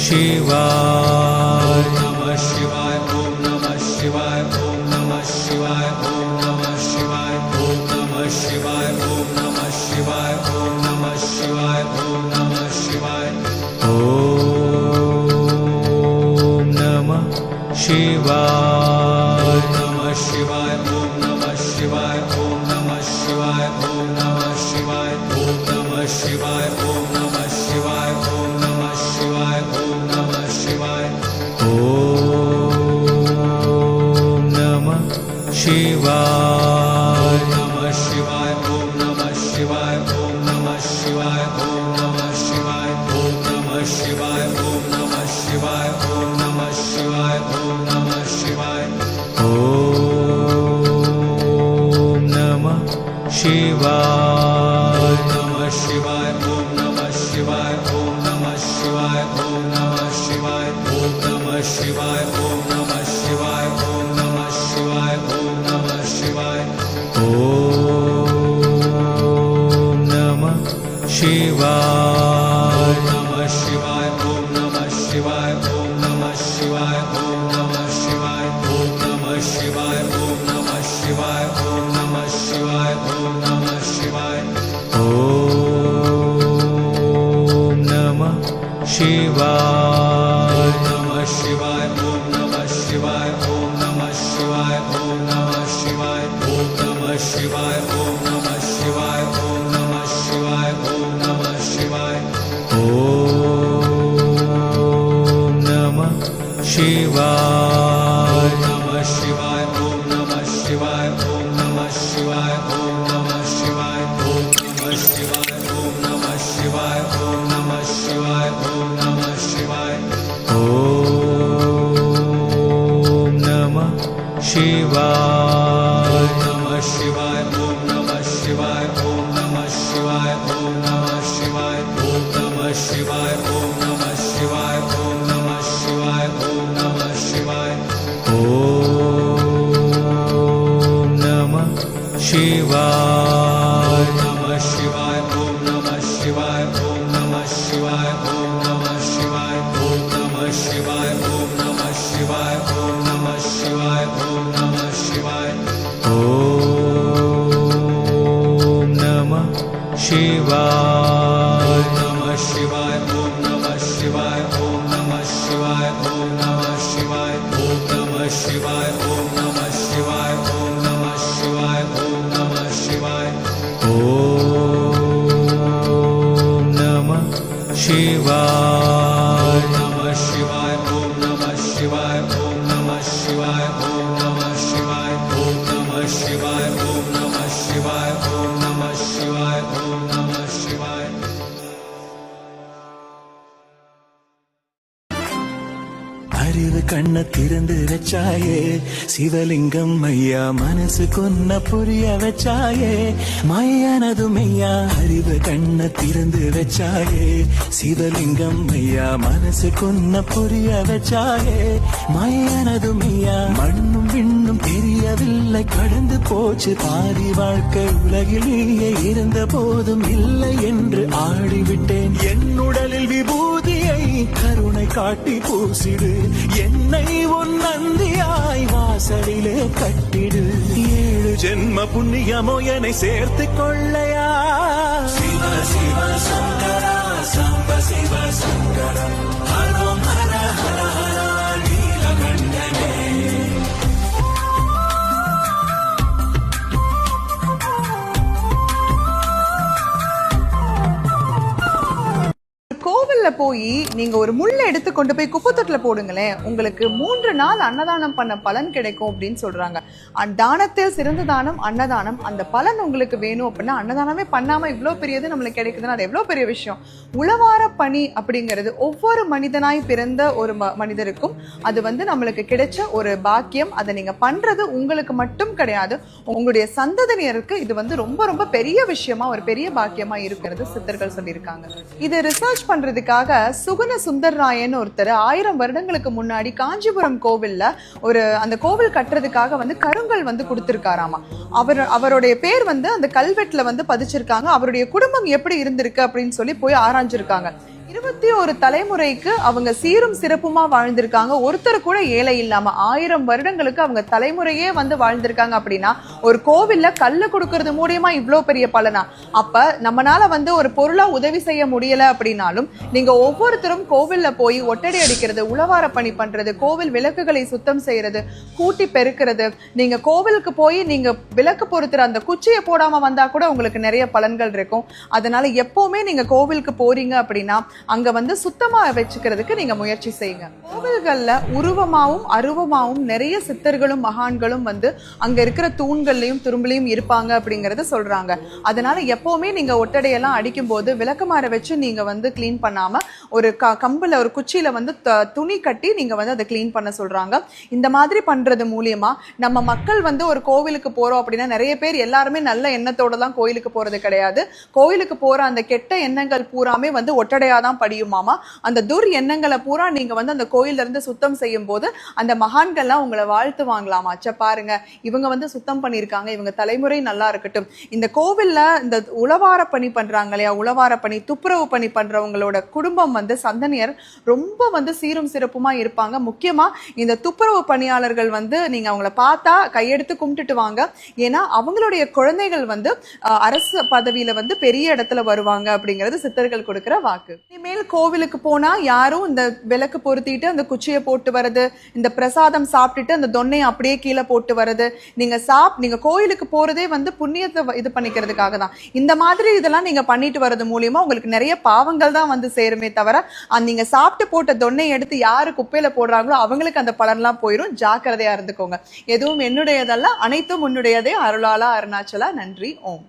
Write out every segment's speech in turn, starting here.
शिवाय नमः शिवाय ओम नमः शिवाय ओम नमः शिवाय ओम नमः शिवाय ओम नमः शिवाय ओम नमः शिवाय ओम नमः शिवाय ओम नमः शिवाय ओम नमः शिवाय नमः शिवाय ओम नमः शिवाय ओम नमः शिवाय ओम नमः शिवाय ओम नमः शिवाय ओम नमः शिवाय ओम नमः शिवाय ओम नमः शिवाय ओम नमः शिवाय नमः शिवाय ओम नमः शिवाय ओम नमः शिवाय ओम नमः शिवाय ओम नमः शिवाय ओम नमः शिवाय ओम नमः शिवाय ओम नमः शिवाय ओम नमः शिवाय नमः शिवाय ओम नमः शिवाय ओम नमः शिवाय ओम नमः शिवाय ओम नमः शिवाय ओम नमः शिवाय ओम नमः शिवाय ओम नमः शिवाय ओम नमः शिवाय नमः शिवाय ओम नमः शिवाय ओम नमः शिवाय ओम नमः शिवाय ओम नमः शिवाय ओम नमः शिवाय ओम नमः शिवाय ओम नमः शिवाय ओम नमः शिवाय नमः शिवाय ओम नमः शिवाय ओम नमः शिवाय ओम नमः शिवाय ओम नमः शिवाय ओम नमः शिवाय ओम नमः शिवाय ओम नमः शिवाय ओम नमः शिवाय नमः शिवाय ओम नमः शिवाय ओम नमः शिवाय ओम नमः शिवाय ओम नमः शिवाय ओम नमः शिवाय ओम नमः शिवाय ओम नमः शिवाय ओम नमः शिवाय नमः शिवाय ओम नमः शिवाय ओम नमः शिवाय ओम नमः शिवाय ओम नमः शिवाय ओम नमः शिवाय ओम नमः शिवाय ओम नमः शिवाय ओम नमः शिवाय नमः शिवाय ओम नमः शिवाय ओम नमः शिवाय ओम नमः शिवाय ओम नमः शिवाय ओम नमः शिवाय ओम नमः शिवाय ओम नमः शिवाय ओम नमः शिवाय नमः शिवाय ओम नमः शिवाय ओम नमः शिवाय ओम नमः शिवाय ओम नमः शिवाय ओम नमः शिवाय ओम नमः शिवाय ओम नमः शिवाय ओम नमः शिवाय नमः शिवाय ओम नमः शिवाय ओम नमः शिवाय ओम नमः शिवाय ओम नमः शिवाय ओम नमः शिवाय ओम नमः शिवाय ओम नमः शिवाय அறிவு கண்ண திறந்து வச்சாயே சிவலிங்கம் ஐயா மனசு கொன்ன புரிய வச்சாயே மையானது மையா அறிவு கண்ண திறந்து வச்சாயே சிவலிங்கம் ஐயா மனசு கொன்ன புரிய வச்சாயே மையானது மையா மண்ணும் விண்ணும் தெரியவில்லை கடந்து போச்சு பாதி வாழ்க்கை உலகில் நீயே இருந்த போதும் இல்லை என்று ஆடிவிட்டேன் என் உடலில் விபூதியை கருணை காட்டி பூசிடு என்னை உன் நந்தியாய் வாசலிலே கட்டிடு 7 ஜென்ம புண்ணியமோ என்னை சேர்த்து கொள்ளையா சிவ சிவ சங்கரா சாம்ப சிவ சங்கரா ஹரோம் ஹர ஹர ஹர நீலகண்டனே கோவில்ல போய் நீங்க ஒரு முள்ளை எடுத்து கொண்டு போய் குப்பைத்தொட்டில போடுங்களேன், உங்களுக்கு 3 நாள் அன்னதானம் பண்ண பலன் கிடைக்கும் அப்படின்னு சொல்றாங்க. தானத்தில் சிறந்த தானம் அன்னதானம். அந்த பலன் உங்களுக்கு வேணும் அப்படின்னா அன்னதானமே பண்ணாம இவ்வளவு பெரியது நம்மளுக்கு கிடைக்குதுன்னா அது எவ்வளவு பெரிய விஷயம். உளவார பணி அப்படிங்கிறது ஒவ்வொரு மனிதனாய் பிறந்த ஒரு மனிதருக்கும் அது நம்மளுக்கு கிடைச்ச ஒரு பாக்கியம். அதை நீங்க பண்றது உங்களுக்கு மட்டும் கிடையாது, உங்களுடைய சந்ததியினருக்கு இது ரொம்ப ரொம்ப பெரிய விஷயமா ஒரு பெரிய பாக்கியமா இருக்கிறது சித்தர்கள் சொல்லியிருக்காங்க. இது ரிசர்ச் பண்றதுக்காக சுகுண சுந்தர் ராயன் ஒருத்தர் 1000 வருடங்களுக்கு முன்னாடி காஞ்சிபுரம் கோவில்ல அந்த கோவில் கட்டுறதுக்காக கருங்கல் கொடுத்திருக்காராமா. அவருடைய பேர் அந்த கல்வெட்டுல பதிச்சிருக்காங்க. அவருடைய குடும்பம் எப்படி இருந்திருக்கு அப்படின்னு சொல்லி போய் ஆராய்ஞ்சிருக்காங்க. 21 தலைமுறைக்கு அவங்க சீரும் சிறப்புமா வாழ்ந்திருக்காங்க. ஒருத்தர் கூட ஏழை இல்லாம 1000 வருடங்களுக்கு அவங்க தலைமுறையே வந்து வாழ்ந்திருக்காங்க. அப்படின்னா ஒரு கோவில்ல கல்லு கொடுக்கறது மூலியமா இவ்வளோ பெரிய பலனா? அப்ப நம்மனால வந்து ஒரு பொருளா உதவி செய்ய முடியல அப்படின்னாலும் நீங்க ஒவ்வொருத்தரும் கோவில்ல போய் ஒட்டடை அடிக்கிறது, உழவார பணி பண்றது, கோவில் விளக்குகளை சுத்தம் செய்யறது, கூட்டி பெருக்கிறது, நீங்க கோவிலுக்கு போய் நீங்க விளக்கு பொருத்துற அந்த குச்சியை போடாம வந்தா கூட உங்களுக்கு நிறைய பலன்கள் இருக்கும். அதனால எப்பவுமே நீங்க கோவிலுக்கு போறீங்க அப்படின்னா அங்க வந்து சுத்தமா வச்சுக்கிறதுக்கு நீங்க முயற்சி செய்யுங்க. கோவில்கள்ல உருவமாவும் அருவமாவும் நிறைய சித்தர்களும் மகான்களும் வந்து அங்க இருக்கிற தூண்கள்லயும் துரும்புலையும் இருப்பாங்க அப்படிங்கறத சொல்றாங்க. அதனால எப்பவுமே நீங்க ஒட்டடையெல்லாம் அடிக்கும் போது விளக்குமாற வச்சு நீங்க வந்து கிளீன் பண்ணாம ஒரு கம்புல ஒரு குச்சியில வந்து துணி கட்டி நீங்க வந்து அதை கிளீன் பண்ண சொல்றாங்க. இந்த மாதிரி பண்றது மூலியமா நம்ம மக்கள் வந்து ஒரு கோவிலுக்கு போறோம் அப்படின்னா நிறைய பேர் எல்லாருமே நல்ல எண்ணத்தோட தான் கோயிலுக்கு போறது கிடையாது. கோயிலுக்கு போற அந்த கெட்ட எண்ணங்கள் பூராமே வந்து ஒட்டடையா தான் படியுமாமா. அந்த துர் எண்ணங்களை பூரா நீங்க வந்து அந்த கோயில்ல இருந்து சுத்தம் செய்யும் போது அந்த மகான்கள்லாம் உங்களை வாழ்த்துவாங்களாமா. பாருங்க, இவங்க வந்து சுத்தம் பண்ணிருக்காங்க, இவங்க தலைமுறை நல்லா இருக்கட்டும். இந்த கோவில்ல இந்த உழவார பணி பண்றாங்க இல்லையா, உழவார பணி துப்புரவு பணி பண்றவங்களோட குடும்பம் வந்து சந்தனியர் ரொம்ப வந்து சீரும் சிறப்புமா இருப்பாங்க. முக்கியமா இந்த துப்புரவு பணியாளர்கள் வந்து நீங்க அவங்கள பார்த்தா கையெடுத்து கும்பிட்டுட்டு வாங்க. ஏன்னா அவங்களுடைய குழந்தைகள் வந்து அரசு பதவியில வந்து பெரிய இடத்துல வருவாங்க அப்படிங்கிறது சித்தர்கள் கொடுக்கிற வாக்கு. இனிமேல் கோவிலுக்கு போனா யாரும் இந்த விளக்கு பொருத்திட்டு அந்த குச்சியை போட்டு வர்றது, இந்த பிரசாதம் சாப்பிட்டுட்டு அந்த தொன்னையை அப்படியே கீழே போட்டு வர்றது, நீங்க கோயிலுக்கு போறதே வந்து புண்ணியத்தை இது பண்ணிக்கிறதுக்காக தான். இந்த மாதிரி இதெல்லாம் நீங்க பண்ணிட்டு வர்றது மூலியமா உங்களுக்கு நிறைய பாவங்கள் தான் வந்து சேருமே தவிர நீங்க சாப்பிட்டு போட்ட தொன்னையை எடுத்து யாரு குப்பையில போடுறாங்களோ அவங்களுக்கு அந்த பலன்லாம் போயிடும். ஜாக்கிரதையா இருந்துக்கோங்க. எதுவும் என்னுடையதல்ல, அனைத்தும் உன்னுடையதே. அருளாலா அருணாச்சலா. நன்றி. ஓம்.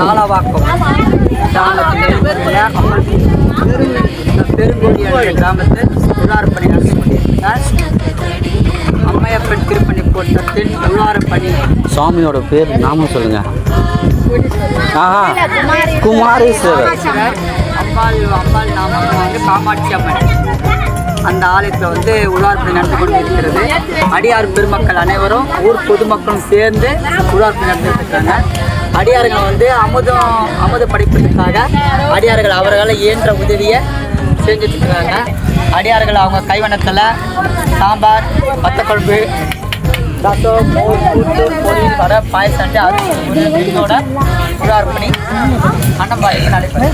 நாலாவாக்கம் பெருங்கோடி கிராமத்தில் உழவாரப்பணி நடத்தி கொண்டிருக்கிறார். அம்மையப்பன் திருப்பணி கோட்டத்தின் உழவாரப்பணி. சுவாமியோட பேர் நாம சொல்லுங்க. குமாரேஸ்வரர். அம்பாள் நாமம் வந்து காமாட்சி அம்மன். அந்த ஆலயத்தில் வந்து உழவார்ப்பணி நடந்து கொண்டு இருக்கிறது. அடியார் பெருமக்கள் அனைவரும் ஊர் பொதுமக்களும் சேர்ந்து உழவார்ப்பணி நடந்துட்டு இருக்காங்க. அடியார்கள் வந்து அமுத படிப்பதற்காக அடியார்கள் அவர்களை இயன்ற உதவியை செஞ்சுட்டு இருக்காங்க. அடியார்கள் அவங்க கைவண்ணத்தில் சாம்பார், வத்தக்குழம்பு, ரசம், மோர், கூட்டு, பொரியல், வடை, பாயசம் அதோட உதார் பண்ணி அன்னம்பாயத்தை நடைபெறும்.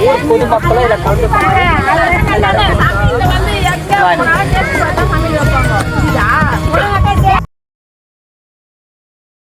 ஊர் பொதுமக்களும் இதை கலந்து